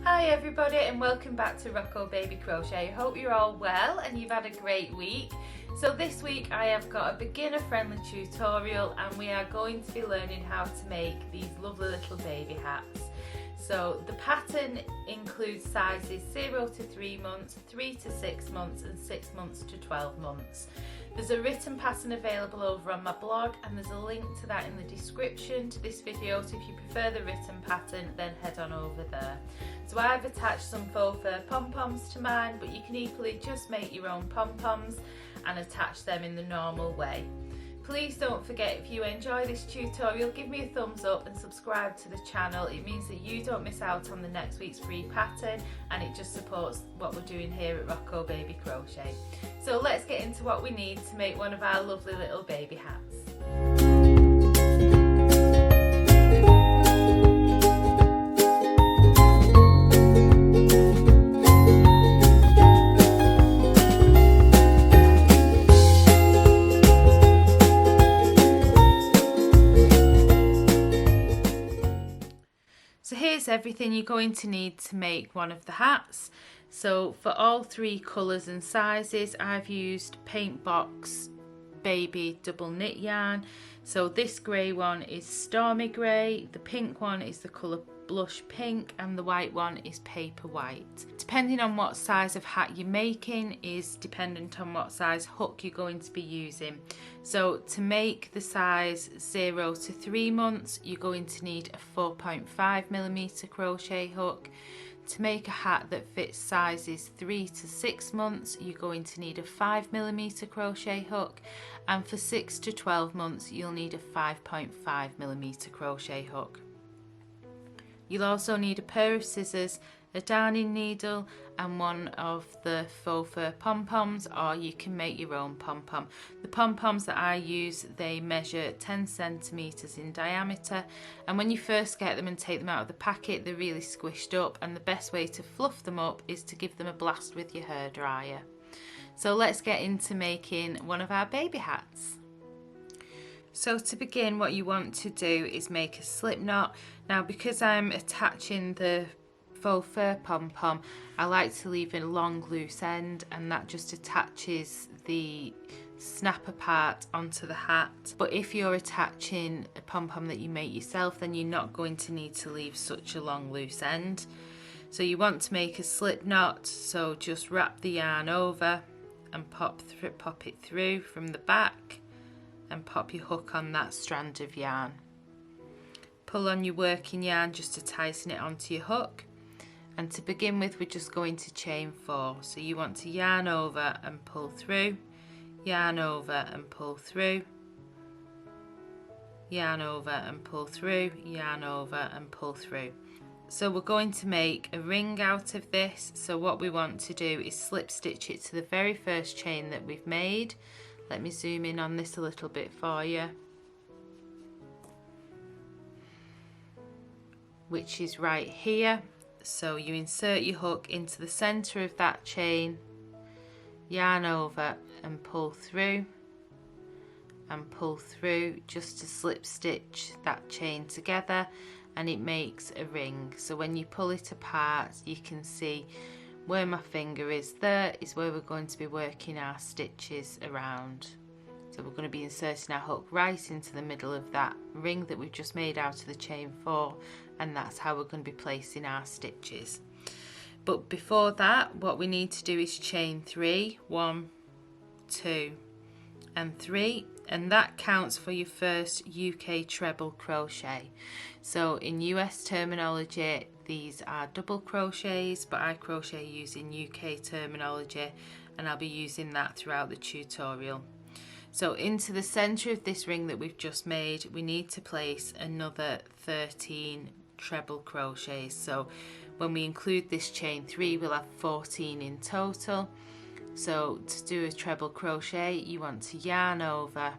Hi everybody and welcome back to Rocco Baby Crochet. I hope you're all well and you've had a great week. So this week I have got a beginner friendly tutorial and we are going to be learning how to make these lovely little baby hats. So the pattern includes sizes 0 to 3 months, 3 to 6 months and 6 months to 12 months. There's a written pattern available over on my blog and there's a link to that in the description to this video, so if you prefer the written pattern then head on over there. So I've attached some faux fur pom-poms to mine, but you can equally just make your own pom-poms and attach them in the normal way. Please don't forget, if you enjoy this tutorial, give me a thumbs up and subscribe to the channel. It means that you don't miss out on the next week's free pattern and it just supports what we're doing here at Rocco Baby Crochet. So let's get into what we need to make one of our lovely little baby hats. So here's everything you're going to need to make one of the hats. So for all three colours and sizes I've used Paint Box Baby double knit yarn. So this grey one is Stormy Grey, the pink one is the colour Blush Pink and the white one is Paper White. Depending on what size of hat you're making is dependent on what size hook you're going to be using. So to make the size 0 to 3 months you're going to need a 4.5mm crochet hook. To make a hat that fits sizes 3 to 6 months you're going to need a 5mm crochet hook, and for 6 to 12 months you'll need a 5.5mm crochet hook. You'll also need a pair of scissors, a darning needle and one of the faux fur pom-poms, or you can make your own pom-pom. The pom-poms that I use, they measure 10 centimeters in diameter, and when you first get them and take them out of the packet they're really squished up, and the best way to fluff them up is to give them a blast with your hairdryer. So let's get into making one of our baby hats. So to begin, what you want to do is make a slip knot. Now because I'm attaching the faux fur pom-pom, I like to leave a long loose end, and that just attaches the snapper part onto the hat. But if you're attaching a pom-pom that you make yourself, then you're not going to need to leave such a long loose end. So you want to make a slip knot, so just wrap the yarn over and pop it through from the back and pop your hook on that strand of yarn. Pull on your working yarn just to tighten it onto your hook, and to begin with we're just going to chain 4. So you want to yarn over and pull through, yarn over and pull through, yarn over and pull through, yarn over and pull through. So we're going to make a ring out of this. So what we want to do is slip stitch it to the very first chain that we've made. Let me zoom in on this a little bit for you, which is right here. So you insert your hook into the center of that chain, yarn over and pull through just to slip stitch that chain together, and it makes a ring. So when you pull it apart you can see where my finger is, there is where we're going to be working our stitches around. So we're going to be inserting our hook right into the middle of that ring that we've just made out of the chain 4, and that's how we're going to be placing our stitches. But before that, what we need to do is chain 3, 1, 2 and 3, and that counts for your first UK treble crochet. So in US terminology these are double crochets, but I crochet using UK terminology and I'll be using that throughout the tutorial. So into the center of this ring that we've just made we need to place another 13 treble crochets. So when we include this chain 3 we'll have 14 in total. So to do a treble crochet you want to yarn over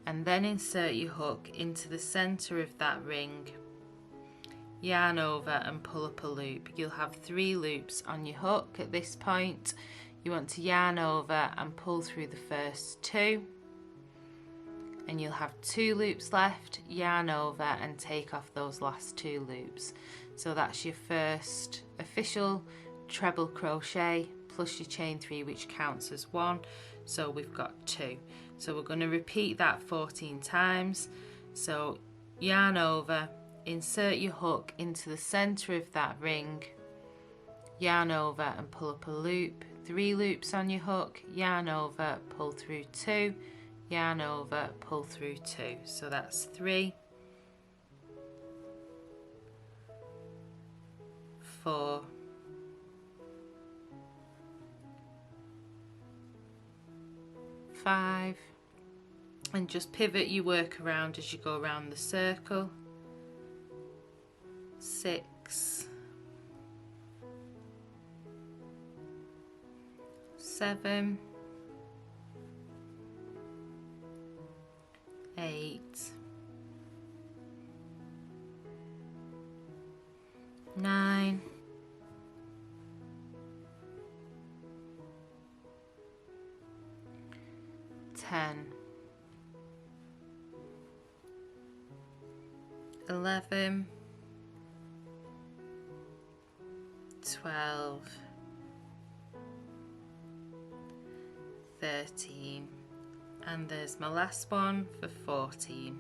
and then insert your hook into the center of that ring, yarn over and pull up a loop. You'll have 3 loops on your hook at this point. You want to yarn over and pull through the first 2, and you'll have 2 loops left, yarn over and take off those last 2 loops. So that's your first official treble crochet plus your chain 3, which counts as 1. So we've got 2. So we're going to repeat that 14 times. So yarn over, insert your hook into the center of that ring, yarn over and pull up a loop, 3 loops on your hook, yarn over, pull through 2, yarn over, pull through 2. So that's 3, 4, 5, and just pivot your work around as you go around the circle, 6, 7, 8, 9, 10, 11, 12, 13, and there's my last one for 14.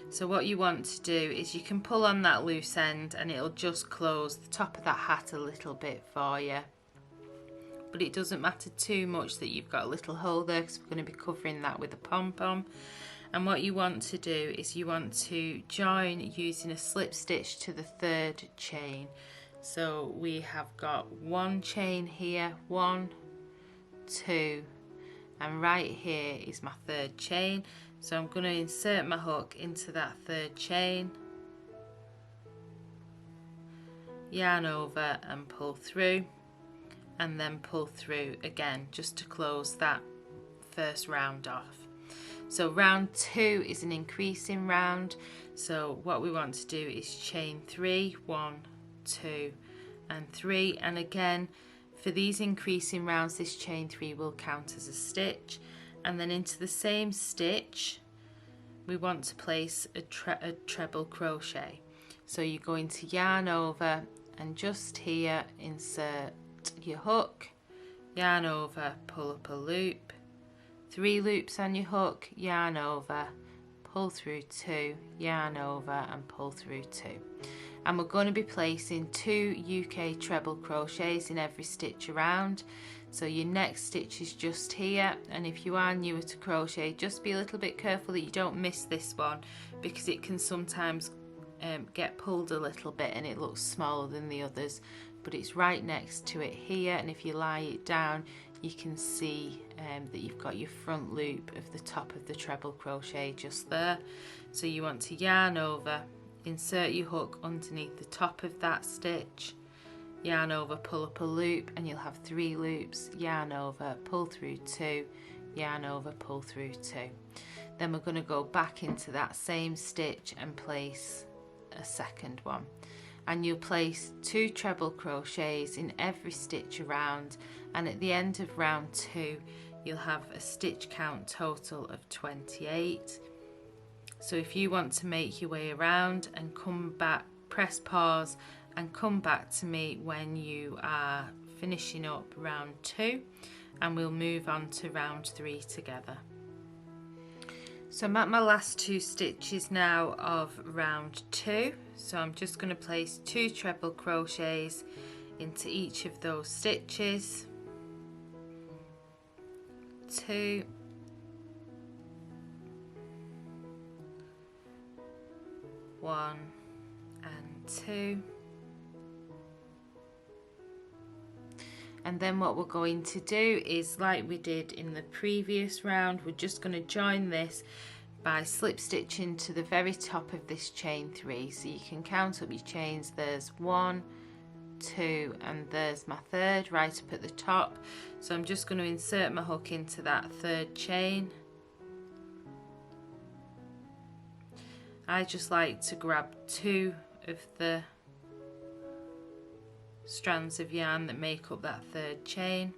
So what you want to do is you can pull on that loose end and it'll just close the top of that hat a little bit for you, but it doesn't matter too much that you've got a little hole there, because we're going to be covering that with a pom-pom. And what you want to do is you want to join using a slip stitch to the 3rd chain. So we have got 1 chain here, 1, 2, and right here is my 3rd chain. So I'm going to insert my hook into that 3rd chain, yarn over and pull through, and then pull through again just to close that first round off. So round 2 is an increasing round, so what we want to do is chain 3, 1, 2 and 3, and again for these increasing rounds this chain 3 will count as a stitch, and then into the same stitch we want to place a treble crochet. So you're going to yarn over and just here insert your hook, yarn over, pull up a loop, 3 loops on your hook, yarn over, pull through 2, yarn over and pull through 2. And we're going to be placing 2 UK treble crochets in every stitch around. So your next stitch is just here, and if you are newer to crochet, just be a little bit careful that you don't miss this one, because it can sometimes get pulled a little bit and it looks smaller than the others, but it's right next to it here, and if you lie it down you can see that you've got your front loop of the top of the treble crochet just there. So you want to yarn over, insert your hook underneath the top of that stitch, yarn over, pull up a loop, and you'll have 3 loops, yarn over, pull through 2, yarn over, pull through 2. Then we're going to go back into that same stitch and place a second one, and you'll place 2 treble crochets in every stitch around, and at the end of round 2 you'll have a stitch count total of 28. So if you want to make your way around and come back, press pause and come back to me when you are finishing up round 2, and we'll move on to round 3 together. So I'm at my last 2 stitches now of round 2, so I'm just going to place 2 treble crochets into each of those stitches, 2, 1 and 2, and then what we're going to do is, like we did in the previous round, we're just going to join this by slip stitching to the very top of this chain 3. So you can count up your chains, there's 1, 2 and there's my 3rd right up at the top. So I'm just going to insert my hook into that 3rd chain. I just like to grab 2 of the strands of yarn that make up that 3rd chain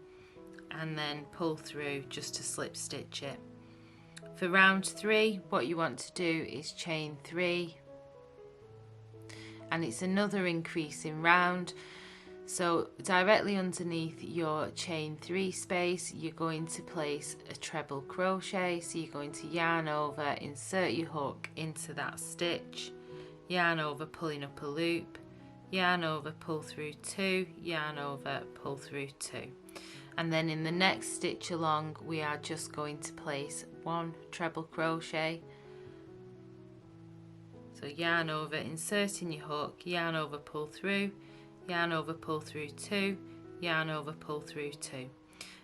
and then pull through just to slip stitch it. For round 3, what you want to do is chain 3 and it's another increasing round. So directly underneath your chain 3 space, you're going to place a treble crochet. So you're going to yarn over, insert your hook into that stitch, yarn over, pulling up a loop, yarn over, pull through 2, yarn over, pull through 2. And then in the next stitch along, we are just going to place 1 treble crochet. So yarn over, inserting your hook, yarn over, pull through, yarn over, pull through 2, yarn over, pull through 2.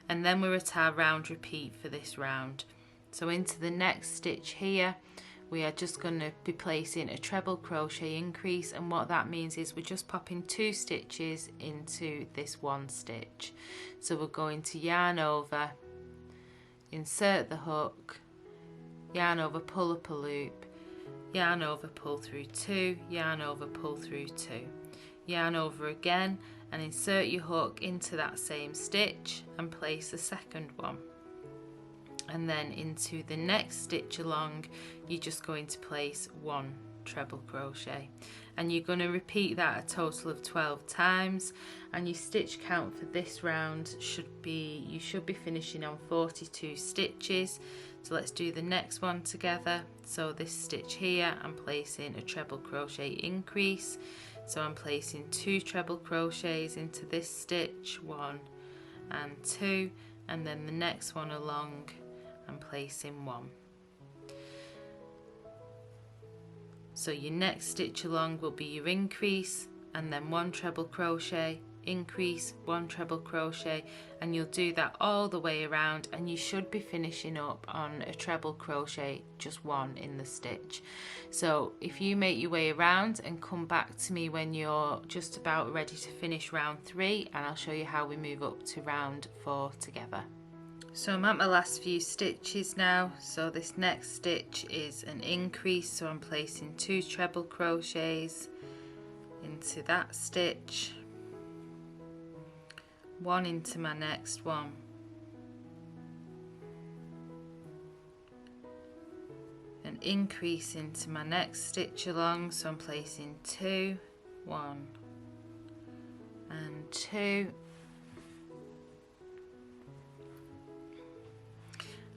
And then we're at our round repeat for this round. So into the next stitch here, we are just going to be placing a treble crochet increase, and what that means is we're just popping 2 stitches into this 1 stitch. So we're going to yarn over, insert the hook, yarn over, pull up a loop, yarn over, pull through 2, yarn over, pull through 2. Yarn over again and insert your hook into that same stitch and place the second one. And then into the next stitch along, you're just going to place 1 treble crochet, and you're going to repeat that a total of 12 times, and your stitch count for this round should be, you should be finishing on 42 stitches. So let's do the next one together. So this stitch here, I'm placing a treble crochet increase. So I'm placing 2 treble crochets into this stitch, 1 and 2, and then the next one along I'm placing 1. So your next stitch along will be your increase, and then 1 treble crochet, increase, 1 treble crochet, and you'll do that all the way around, and you should be finishing up on a treble crochet, just 1 in the stitch. So if you make your way around and come back to me when you're just about ready to finish round 3, and I'll show you how we move up to round 4 together. So I'm at my last few stitches now. So this next stitch is an increase, so I'm placing 2 treble crochets into that stitch, 1 into my next one, an increase into my next stitch along, so I'm placing 2, 1 and 2,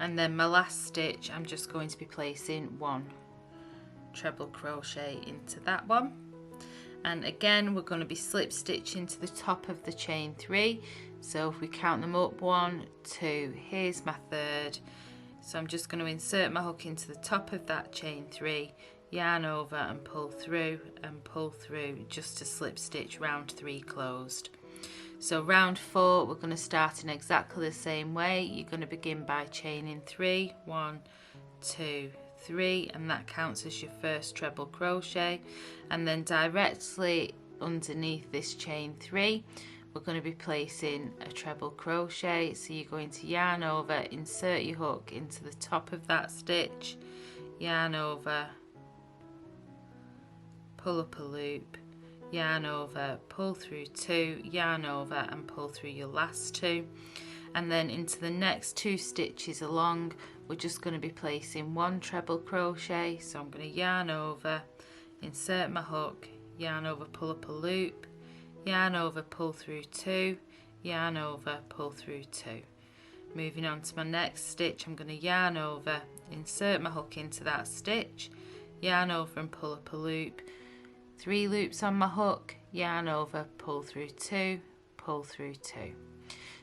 and then my last stitch I'm just going to be placing 1 treble crochet into that one. And again we're going to be slip stitching to the top of the chain 3. So if we count them up, 1, 2, here's my third. So I'm just going to insert my hook into the top of that chain 3, yarn over and pull through just to slip stitch round 3 closed. So round 4 we're going to start in exactly the same way. You're going to begin by chaining 3, 1, 2, 3, and that counts as your first treble crochet, and then directly underneath this chain 3 we're going to be placing a treble crochet. So you're going to yarn over, insert your hook into the top of that stitch, yarn over, pull up a loop, yarn over, pull through 2, yarn over and pull through your last 2, and then into the next 2 stitches along we're just going to be placing 1 treble crochet. So I'm going to yarn over, insert my hook, yarn over, pull up a loop, yarn over, pull through 2, yarn over, pull through 2. Moving on to my next stitch, I'm going to yarn over, insert my hook into that stitch, yarn over and pull up a loop, 3 loops on my hook, yarn over, pull through 2, pull through 2.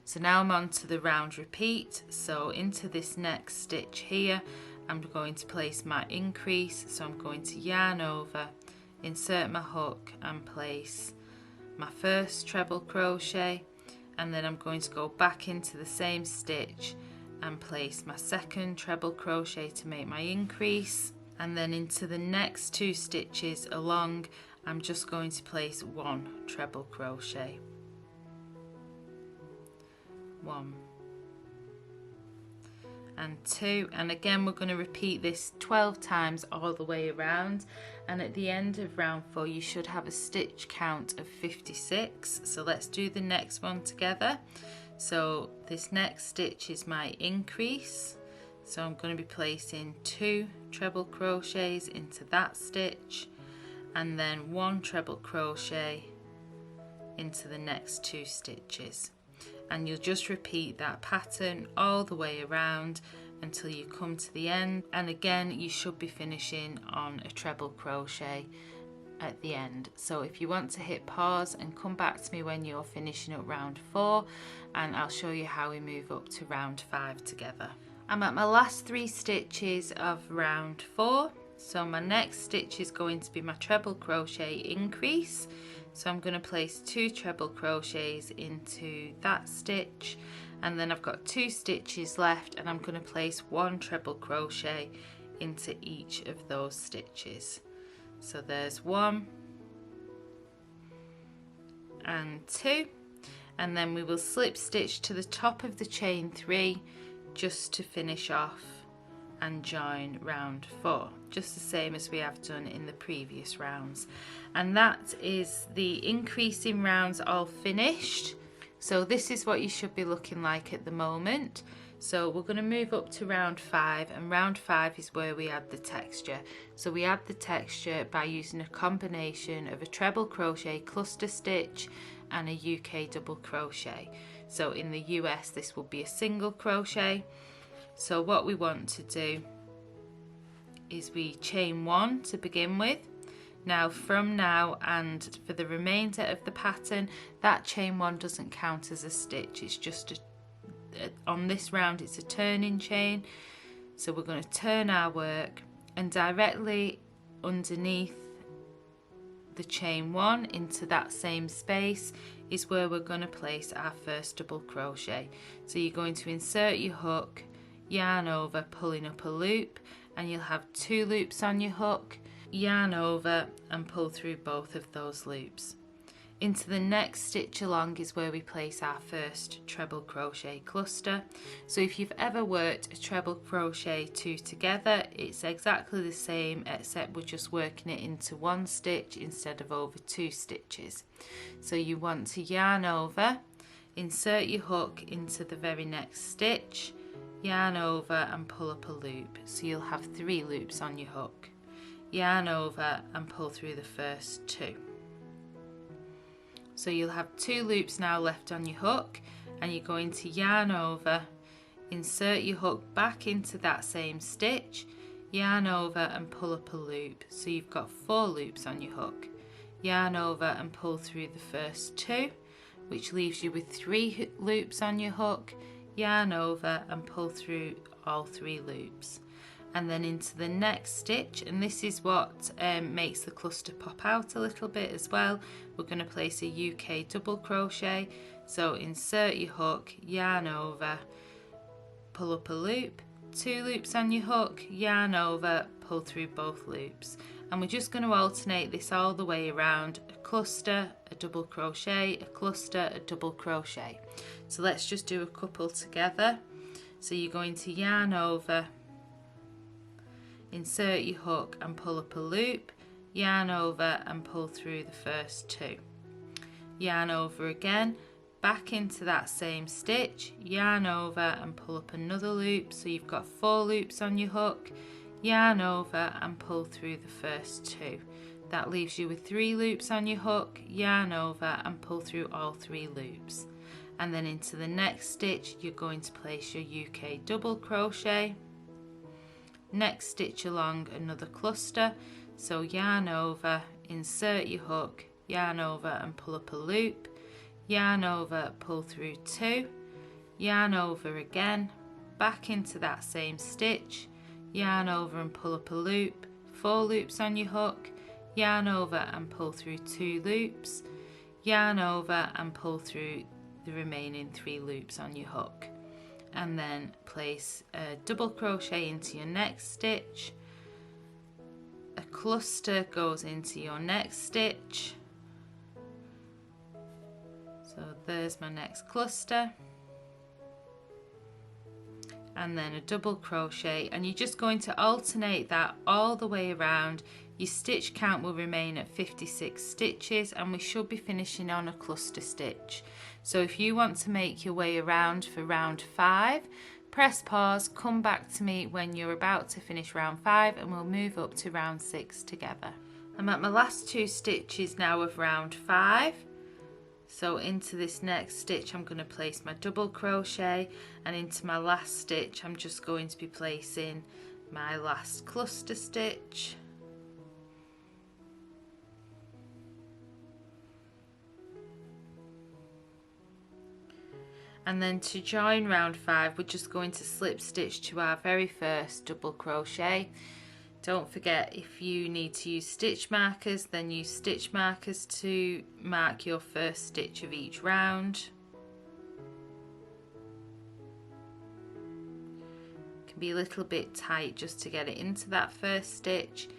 So now I'm on to the round repeat. So into this next stitch here I'm going to place my increase. So I'm going to yarn over, insert my hook and place my first treble crochet, and then I'm going to go back into the same stitch and place my second treble crochet to make my increase, and then into the next 2 stitches along I'm just going to place 1 treble crochet, 1 and 2, and again we're going to repeat this 12 times all the way around, and at the end of round 4 you should have a stitch count of 56. So let's do the next one together. So this next stitch is my increase, so I'm going to be placing 2 treble crochets into that stitch, and then 1 treble crochet into the next 2 stitches, and you'll just repeat that pattern all the way around until you come to the end. And again, you should be finishing on a treble crochet at the end. So if you want to hit pause and come back to me when you're finishing up round 4, and I'll show you how we move up to round 5 together. I'm at my last 3 stitches of round 4, so my next stitch is going to be my treble crochet increase. So I'm going to place 2 treble crochets into that stitch, and then I've got 2 stitches left, and I'm going to place 1 treble crochet into each of those stitches. So there's 1 and 2, and then we will slip stitch to the top of the chain 3 just to finish off and join round 4, just the same as we have done in the previous rounds. And that is the increasing rounds all finished. So this is what you should be looking like at the moment. So we're going to move up to round 5, and round 5 is where we add the texture. So we add the texture by using a combination of a treble crochet cluster stitch and a UK double crochet. So in the US this will be a single crochet. So what we want to do is we chain 1 to begin with. Now from now and for the remainder of the pattern, that chain 1 doesn't count as a stitch, it's just on this round it's a turning chain. So we're going to turn our work, and directly underneath the chain 1 into that same space is where we're going to place our first double crochet. So you're going to insert your hook, yarn over, pulling up a loop, and you'll have 2 loops on your hook, yarn over and pull through both of those loops. Into the next stitch along is where we place our first treble crochet cluster. So if you've ever worked a treble crochet 2 together, it's exactly the same, except we're just working it into 1 stitch instead of over 2 stitches. So you want to yarn over, insert your hook into the very next stitch, yarn over and pull up a loop. So you'll have 3 loops on your hook. Yarn over and pull through the first 2. So you'll have 2 loops now left on your hook, and you're going to yarn over, insert your hook back into that same stitch, yarn over and pull up a loop. So you've got 4 loops on your hook. Yarn over and pull through the first 2, which leaves you with 3 loops on your hook. Yarn over and pull through all 3 loops, and then into the next stitch, and this is what makes the cluster pop out a little bit as well. We're going to place a UK double crochet. So insert your hook, yarn over, pull up a loop, 2 loops on your hook, yarn over, pull through both loops, and we're just going to alternate this all the way around: a cluster, a double crochet, a cluster, a double crochet. So let's just do a couple together. So you're going to yarn over, insert your hook and pull up a loop, yarn over and pull through the first 2. Yarn over again, back into that same stitch, yarn over and pull up another loop. So you've got 4 loops on your hook, yarn over and pull through the first 2. That leaves you with 3 loops on your hook, yarn over and pull through all 3 loops. And then into the next stitch you're going to place your UK double crochet. Next stitch along, another cluster. So yarn over, insert your hook, yarn over and pull up a loop, yarn over, pull through 2, yarn over again, back into that same stitch, yarn over and pull up a loop, 4 loops on your hook, yarn over and pull through 2 loops, yarn over and pull through the remaining 3 loops on your hook, and then place a double crochet into your next stitch. A cluster goes into your next stitch. So there's my next cluster, and then a double crochet, and you're just going to alternate that all the way around. Your stitch count will remain at 56 stitches, and we should be finishing on a cluster stitch. So if you want to make your way around for round 5, press pause, come back to me when you're about to finish round 5, and we'll move up to round 6 together. I'm at my last 2 stitches now of round 5. So into this next stitch I'm going to place my double crochet, and into my last stitch I'm just going to be placing my last cluster stitch. And then to join round 5 we're just going to slip stitch to our very first double crochet. Don't forget, if you need to use stitch markers, then use stitch markers to mark your first stitch of each round. It can be a little bit tight just to get it into that first stitch.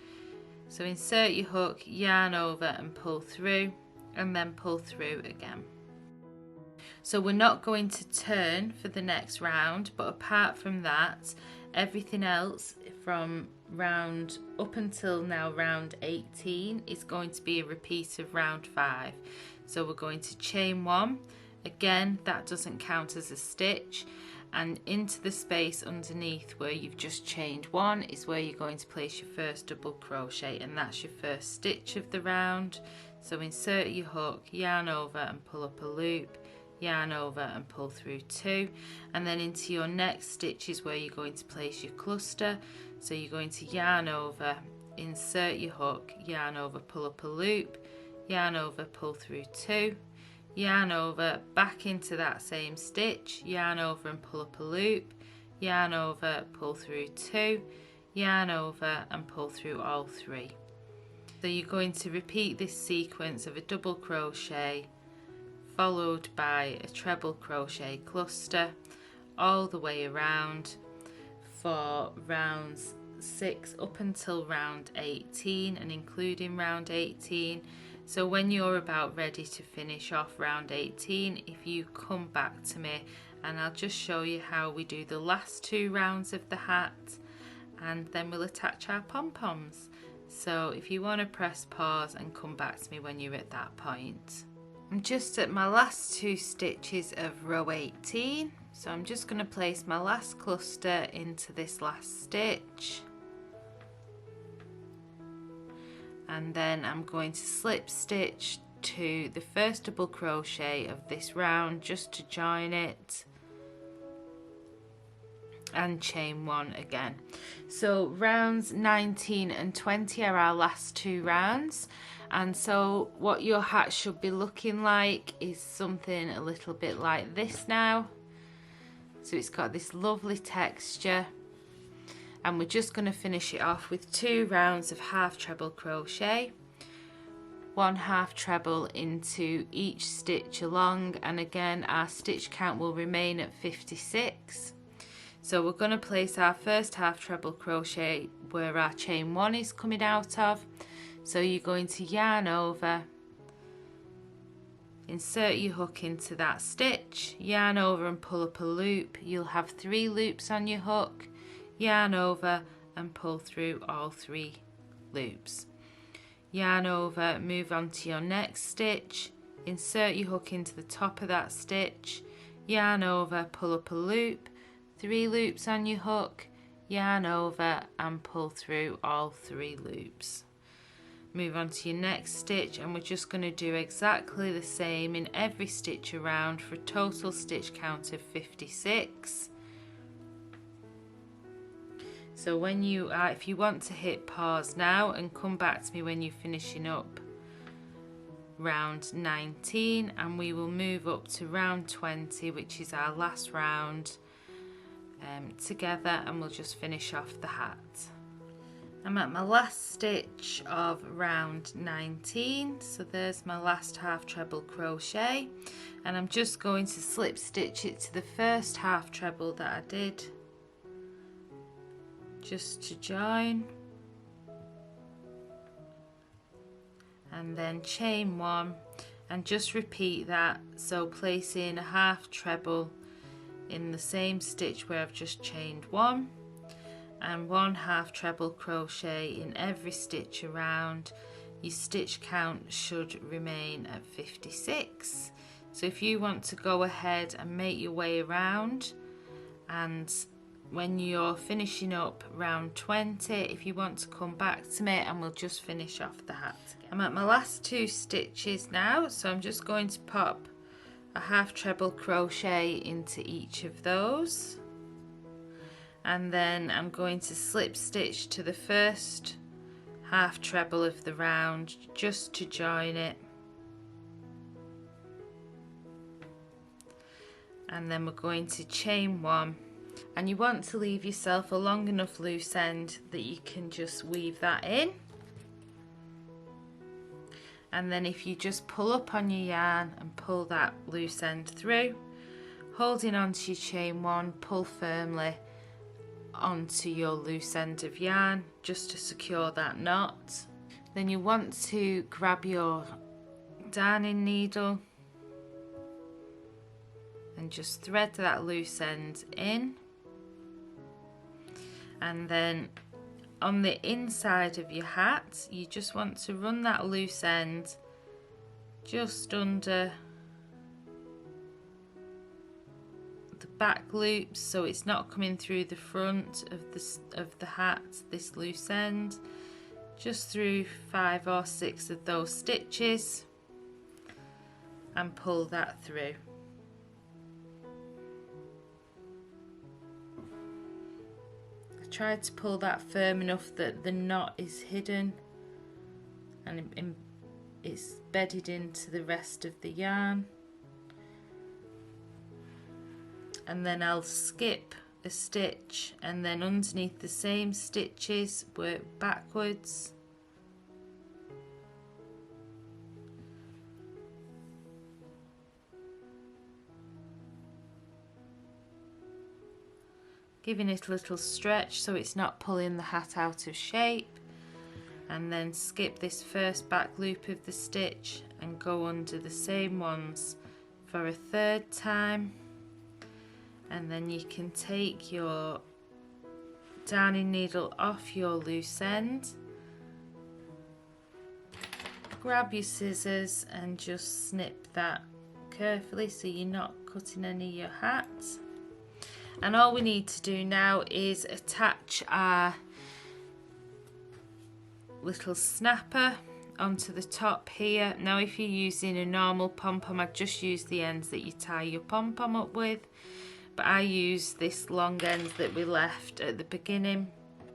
So insert your hook, yarn over and pull through, and then pull through again. So we're not going to turn for the next round, but apart from that, everything else from round up until now round 18 is going to be a repeat of round 5. So we're going to chain 1, again that doesn't count as a stitch, and into the space underneath where you've just chained 1 is where you're going to place your first double crochet, and that's your first stitch of the round. So insert your hook, yarn over and pull up a loop, yarn over and pull through 2, and then into your next stitch is where you're going to place your cluster. So you're going to yarn over, insert your hook, yarn over, pull up a loop, yarn over, pull through 2, yarn over, back into that same stitch, yarn over and pull up a loop, yarn over, pull through 2, yarn over and pull through all 3. So you're going to repeat this sequence of a double crochet followed by a treble crochet cluster all the way around for rounds 6 up until round 18 and including round 18. So when you're about ready to finish off round 18, if you come back to me and I'll just show you how we do the last 2 rounds of the hat, and then we'll attach our pom-poms. So if you want to press pause and come back to me when you're at that point. I'm just at my last 2 stitches of row 18, so I'm just going to place my last cluster into this last stitch, and then I'm going to slip stitch to the first double crochet of this round just to join it, and chain 1 again. So rounds 19 and 20 are our last 2 rounds. And so what your hat should be looking like is something a little bit like this now. So it's got this lovely texture, and we're just going to finish it off with 2 rounds of half treble crochet, 1 half treble into each stitch along, and again our stitch count will remain at 56. So we're going to place our first half treble crochet where our chain 1 is coming out of. So you're going to yarn over, insert your hook into that stitch, yarn over and pull up a loop. You'll have 3 loops on your hook, yarn over and pull through all 3 loops. Yarn over, move on to your next stitch, insert your hook into the top of that stitch, yarn over, pull up a loop, 3 loops on your hook, yarn over and pull through all 3 loops. Move on to your next stitch, and we're just going to do exactly the same in every stitch around for a total stitch count of 56. So when you are, if you want to hit pause now and come back to me when you're finishing up round 19, and we will move up to round 20, which is our last round together, and we'll just finish off the hat. I'm at my last stitch of round 19, so there's my last half treble crochet, and I'm just going to slip stitch it to the first half treble that I did just to join, and then chain 1 and just repeat that, so placing a half treble in the same stitch where I've just chained 1 and 1 half treble crochet in every stitch around. Your stitch count should remain at 56. So if you want to go ahead and make your way around and when you're finishing up round 20 if you want to come back to me, and we'll just finish off the hat. I'm at my last 2 stitches now, so I'm just going to pop a half treble crochet into each of those, and then I'm going to slip stitch to the first half treble of the round just to join it, and then we're going to chain 1, and you want to leave yourself a long enough loose end that you can just weave that in. And then if you just pull up on your yarn and pull that loose end through, holding onto your chain 1, pull firmly onto your loose end of yarn just to secure that knot. Then you want to grab your darning needle and just thread that loose end in, and then on the inside of your hat you just want to run that loose end just under the back loops, so it's not coming through the front of the hat, this loose end, just through 5 or 6 of those stitches, and pull that through. Try to pull that firm enough that the knot is hidden and it's bedded into the rest of the yarn. And then I'll skip a stitch, and then underneath the same stitches work backwards. Giving it a little stretch so it's not pulling the hat out of shape, and then skip this first back loop of the stitch and go under the same ones for a 3rd time, and then you can take your darning needle off your loose end, grab your scissors and just snip that carefully so you're not cutting any of your hat. And all we need to do now is attach our little snapper onto the top here. Now if you're using a normal pom-pom, I'd just use the ends that you tie your pom-pom up with, but I use this long end that we left at the beginning.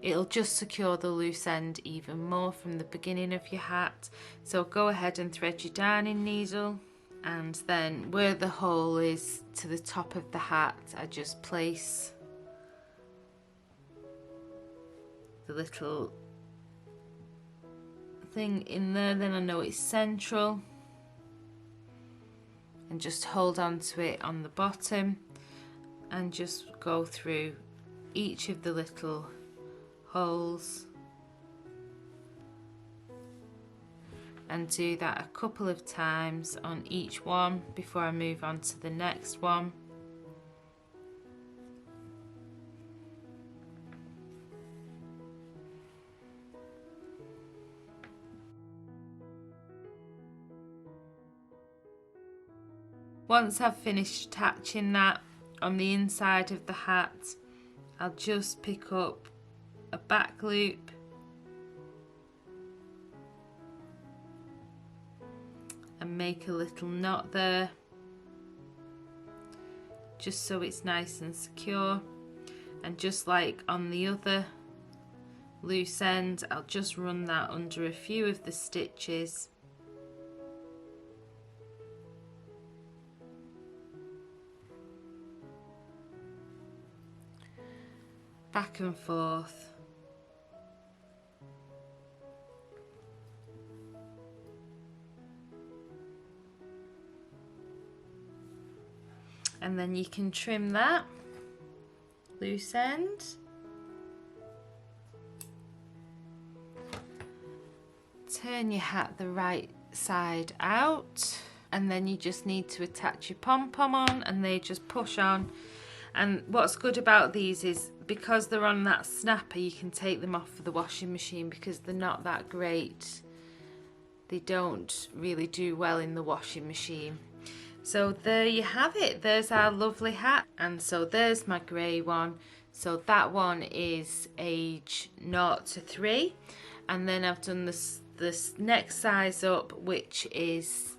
It'll just secure the loose end even more from the beginning of your hat. So go ahead and thread your darning needle, and then where the hole is to the top of the hat, I just place the little thing in there, then I know it's central, and just hold on to it on the bottom and just go through each of the little holes, and do that a couple of times on each one before I move on to the next one. Once I've finished attaching that on the inside of the hat, I'll just pick up a back loop and make a little knot there, just so it's nice and secure. And just like on the other loose end, I'll just run that under a few of the stitches. Back and forth. And then you can trim that loose end. Turn your hat the right side out, and then you just need to attach your pom-pom on, and they just push on. And what's good about these is because they're on that snapper, you can take them off for the washing machine because they're not that great. They don't really do well in the washing machine. So there you have it, there's our lovely hat. And so there's my grey one. So that one is age 0 to 3, and then I've done this next size up, which is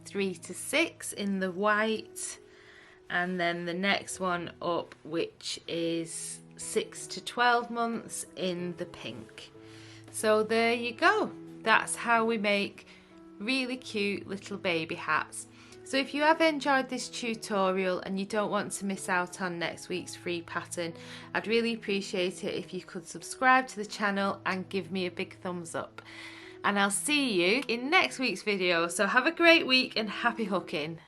3 to 6 in the white, and then the next one up, which is 6 to 12 months in the pink. So there you go. That's how we make really cute little baby hats. So if you have enjoyed this tutorial and you don't want to miss out on next week's free pattern, I'd really appreciate it if you could subscribe to the channel and give me a big thumbs up. And I'll see you in next week's video. So have a great week and happy hooking.